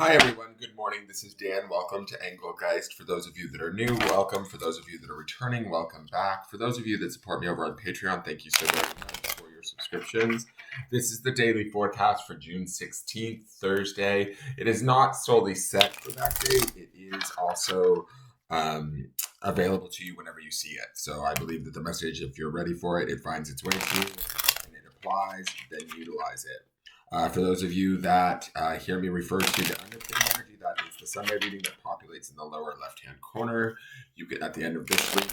Hi everyone, good morning. This is Dan. Welcome to Engelgeist. For those of you that are new, welcome. For those of you that are returning, welcome back. For those of you that support me over on Patreon, thank you so very much for your subscriptions. This is the daily forecast for June 16th, Thursday. It is not solely set for that date. It is also available to you whenever you see it. So I believe that the message, if you're ready for it, it finds its way to you and it applies, then utilize it. For those of you that hear me refer to the underpinning energy, that is the Sunday reading that populates in the lower left-hand corner. You can, at the end of this reading,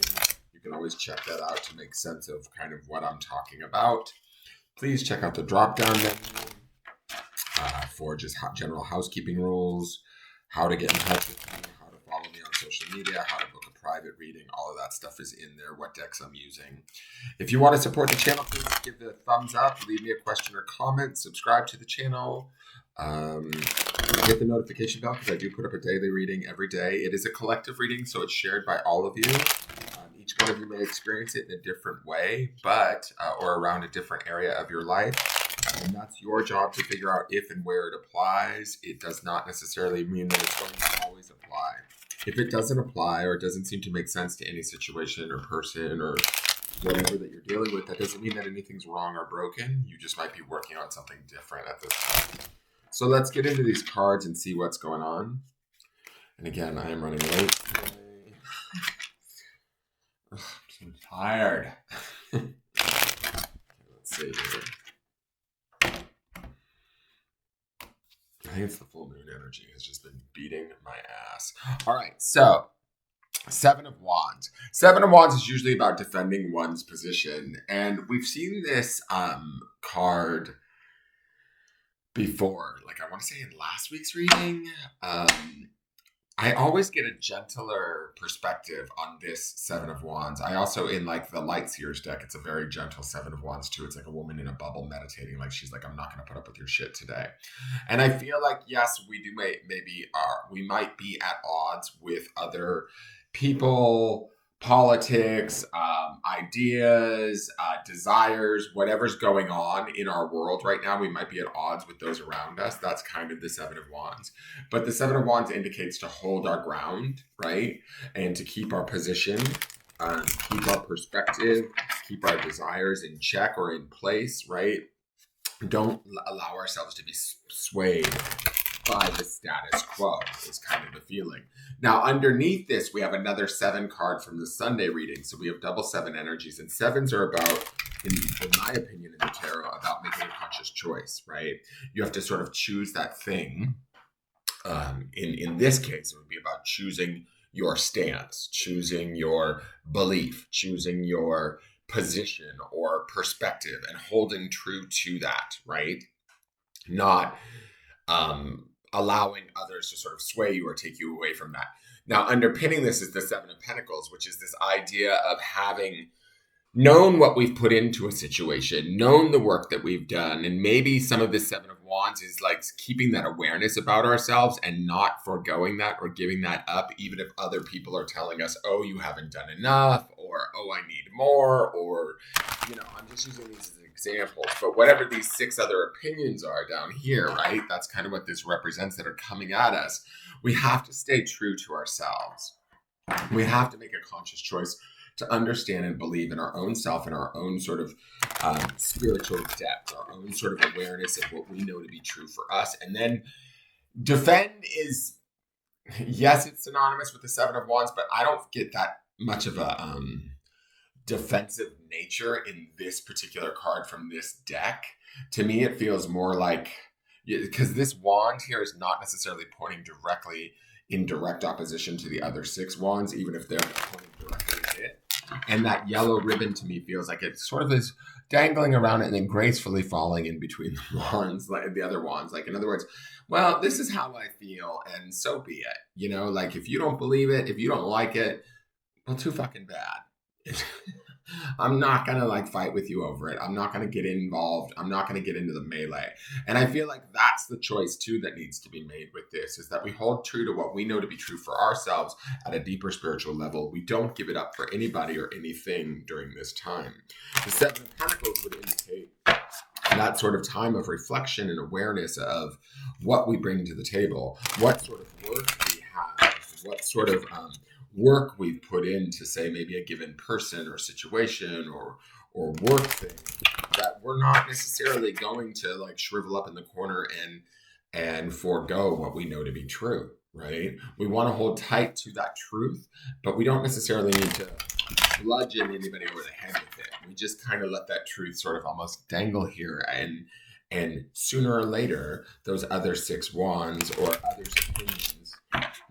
you can always check that out to make sense of kind of what I'm talking about. Please check out the drop-down menu for just general housekeeping rules, how to get in touch with me, how to follow me on social media, how to book a private reading. All of that stuff is in there, what decks I'm using. If you want to support the channel, please give it a thumbs up, leave me a question or comment, subscribe to the channel, hit the notification bell because I do put up a daily reading every day. It is a collective reading, so it's shared by all of you. Each one of you may experience it in a different way, but or around a different area of your life. And that's your job to figure out if and where it applies. It does not necessarily mean that it's going to always apply. If it doesn't apply or it doesn't seem to make sense to any situation or person or whatever that you're dealing with, that doesn't mean that anything's wrong or broken. You just might be working on something different at this time. So let's get into these cards and see what's going on. And again, I am running late today. I'm so tired. Okay, let's see here. I think it's the full moon energy has just been beating my ass. All right, so Seven of Wands. Seven of Wands is usually about defending one's position. And we've seen this card before. Like I want to say in last week's reading. I always get a gentler perspective on this Seven of Wands. I also, in like the Light Seers deck, it's a very gentle Seven of Wands too. It's like a woman in a bubble meditating. Like she's like, I'm not going to put up with your shit today. And I feel like, yes, we do we might be at odds with other people, politics, ideas, desires, whatever's going on in our world right now. We might be at odds with those around us. That's kind of the Seven of Wands. But the Seven of Wands indicates to hold our ground, right? And to keep our position, keep our perspective, keep our desires in check or in place, right? Don't allow ourselves to be swayed by the status quo is kind of the feeling. Now, underneath this, we have another 7 card from the Sunday reading. So we have double 7 energies, and 7s are about, in my opinion, in the tarot, about making a conscious choice, right? You have to sort of choose that thing. In this case, it would be about choosing your stance, choosing your belief, choosing your position or perspective, and holding true to that, right? Not allowing others to sort of sway you or take you away from that. Now, underpinning this is the Seven of Pentacles, which is this idea of having known what we've put into a situation, known the work that we've done, and maybe some of the Seven of Wands is like keeping that awareness about ourselves and not foregoing that or giving that up, even if other people are telling us, oh, you haven't done enough, or oh, I need more, or, I'm just using these as examples, but whatever these 6 other opinions are down here, right? That's kind of what this represents that are coming at us. We have to stay true to ourselves. We have to make a conscious choice to understand and believe in our own self and our own sort of spiritual depth, our own sort of awareness of what we know to be true for us. And then defend is, yes, it's synonymous with the Seven of Wands, but I don't get that much of a defensive nature in this particular card from this deck. To me, it feels more like, because this wand here is not necessarily pointing directly in direct opposition to the other 6 wands, even if they're pointing directly at it. And that yellow ribbon to me feels like it sort of is dangling around it and then gracefully falling in between the wands, like the other wands. Like, in other words, well, this is how I feel, and so be it. Like if you don't believe it, if you don't like it, well, too fucking bad. I'm not going to like fight with you over it. I'm not going to get involved. I'm not going to get into the melee. And I feel like that's the choice too that needs to be made with this, is that we hold true to what we know to be true for ourselves at a deeper spiritual level. We don't give it up for anybody or anything during this time. The Seven of Pentacles would indicate that sort of time of reflection and awareness of what we bring to the table, what sort of work we have, what sort of work we've put into, say, maybe a given person or situation or work thing, that we're not necessarily going to like shrivel up in the corner and forego what we know to be true, right? We want to hold tight to that truth, but we don't necessarily need to bludgeon anybody over the head with it. We just kind of let that truth sort of almost dangle here, and sooner or later, those other 6 wands or others' opinions,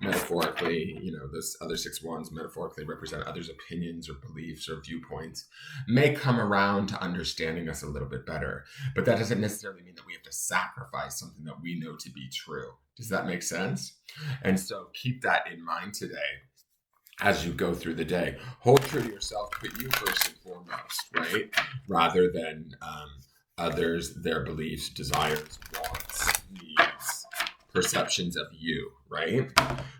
metaphorically, those other 6 wands metaphorically represent others' opinions or beliefs or viewpoints, may come around to understanding us a little bit better. But that doesn't necessarily mean that we have to sacrifice something that we know to be true. Does that make sense? And so keep that in mind today as you go through the day. Hold true to yourself, put you first and foremost, right? Rather than others, their beliefs, desires, wants, needs, perceptions of you, right?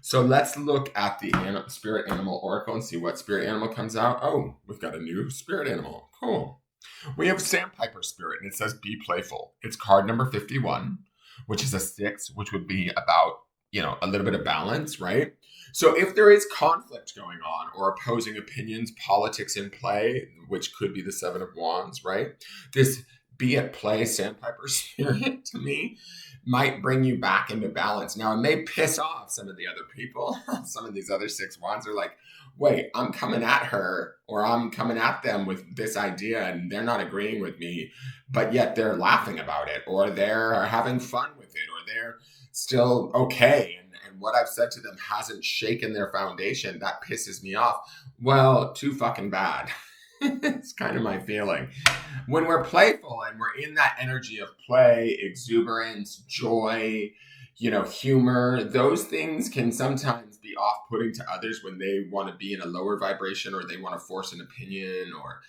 So let's look at the spirit animal oracle and see what spirit animal comes out. Oh, we've got a new spirit animal. Cool. We have Sandpiper Spirit, and it says be playful. It's card number 51, which is a 6, which would be about, a little bit of balance, right? So if there is conflict going on or opposing opinions, politics in play, which could be the 7 of Wands, right? This be at play Sandpiper Spirit, to me, might bring you back into balance. Now, it may piss off some of the other people. Some of these other 6 wands are like, wait, I'm coming at her or I'm coming at them with this idea and they're not agreeing with me, but yet they're laughing about it or they're having fun with it or they're still okay. And what I've said to them hasn't shaken their foundation. That pisses me off. Well, too fucking bad. It's kind of my feeling. When we're playful and we're in that energy of play, exuberance, joy, humor, those things can sometimes be off-putting to others when they want to be in a lower vibration or they want to force an opinion or,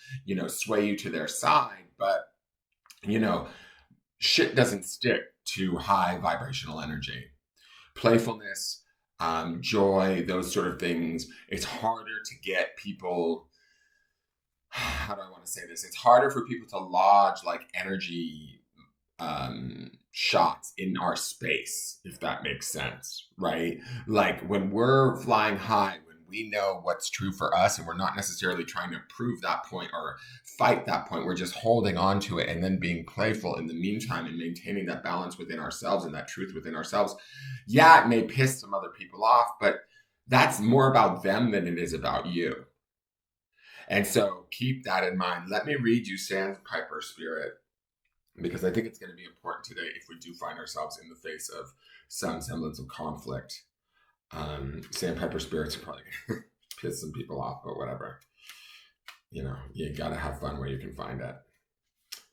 sway you to their side. But, shit doesn't stick to high vibrational energy. Playfulness, joy, those sort of things, it's harder to get people. How do I want to say this? It's harder for people to lodge like energy shots in our space, if that makes sense, right? Like when we're flying high, when we know what's true for us and we're not necessarily trying to prove that point or fight that point, we're just holding on to it and then being playful in the meantime and maintaining that balance within ourselves and that truth within ourselves. Yeah, it may piss some other people off, but that's more about them than it is about you. And so keep that in mind. Let me read you Sandpiper Spirit, because I think it's going to be important today if we do find ourselves in the face of some semblance of conflict. Sandpiper Spirits are probably going to piss some people off, but whatever. You got to have fun where you can find it.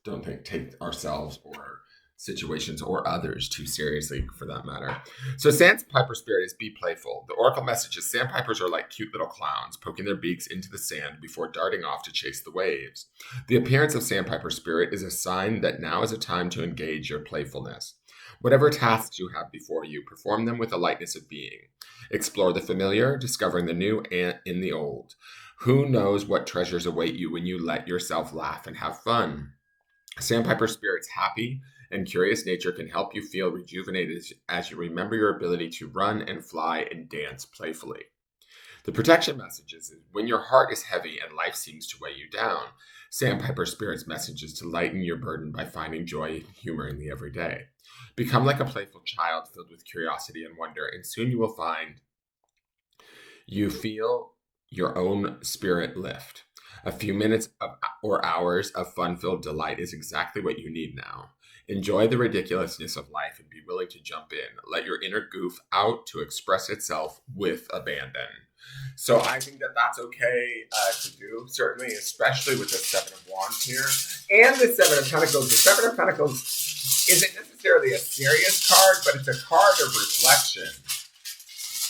Don't take ourselves or situations or others too seriously, for that matter. So Sandpiper Spirit is be playful. The oracle message is sandpipers are like cute little clowns poking their beaks into the sand before darting off to chase the waves. The appearance of Sandpiper Spirit is a sign that now is a time to engage your playfulness. Whatever tasks you have before you, perform them with the lightness of being. Explore the familiar, discovering the new and in the old. Who knows what treasures await you when you let yourself laugh and have fun? Sandpiper Spirit's happy and curious nature can help you feel rejuvenated as you remember your ability to run and fly and dance playfully. The protection message is when your heart is heavy and life seems to weigh you down, Sandpiper Spirit's message is to lighten your burden by finding joy and humor in the everyday. Become like a playful child filled with curiosity and wonder, and soon you will find you feel your own spirit lift. A few minutes or hours of fun-filled delight is exactly what you need now. Enjoy the ridiculousness of life and be willing to jump in. Let your inner goof out to express itself with abandon. So I think that that's okay to do, certainly, especially with the 7 of Wands here. And the 7 of Pentacles. The 7 of Pentacles isn't necessarily a serious card, but it's a card of reflection.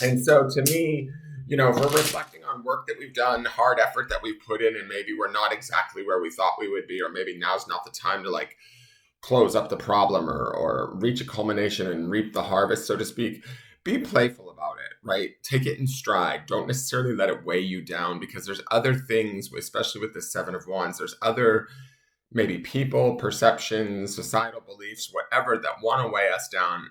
And so to me, if we're reflecting on work that we've done, hard effort that we've put in, and maybe we're not exactly where we thought we would be, or maybe now's not the time to close up the problem or reach a culmination and reap the harvest, so to speak, be playful about it, right? Take it in stride. Don't necessarily let it weigh you down, because there's other things, especially with the 7 of Wands, there's other maybe people, perceptions, societal beliefs, whatever that want to weigh us down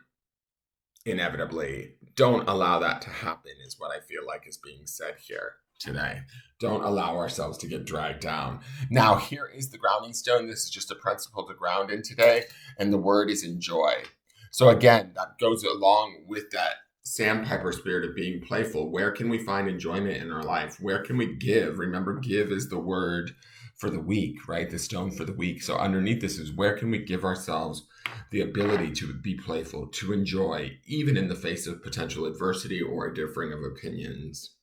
inevitably. Don't allow that to happen, is what I feel like is being said here today. Don't allow ourselves to get dragged down. Now, here is the grounding stone. This is just a principle to ground in today, and the word is enjoy. So, again, that goes along with that sandpiper spirit of being playful. Where can we find enjoyment in our life? Where can we give? Remember, give is the word for the week, right? The stone for the week. So, underneath this is where can we give ourselves the ability to be playful, to enjoy, even in the face of potential adversity or a differing of opinions.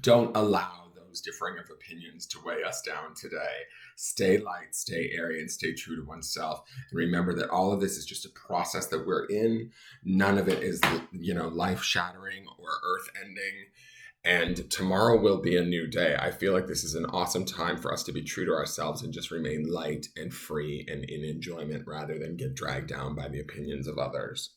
Don't allow those differing of opinions to weigh us down today. Stay light, stay airy, and stay true to oneself. And remember that all of this is just a process that we're in. None of it is, life shattering or earth ending. And tomorrow will be a new day. I feel like this is an awesome time for us to be true to ourselves and just remain light and free and in enjoyment rather than get dragged down by the opinions of others.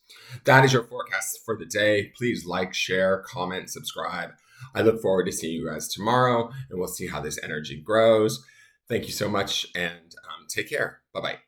That is your forecast for the day. Please like, share, comment, subscribe. I look forward to seeing you guys tomorrow, and we'll see how this energy grows. Thank you so much, and take care. Bye-bye.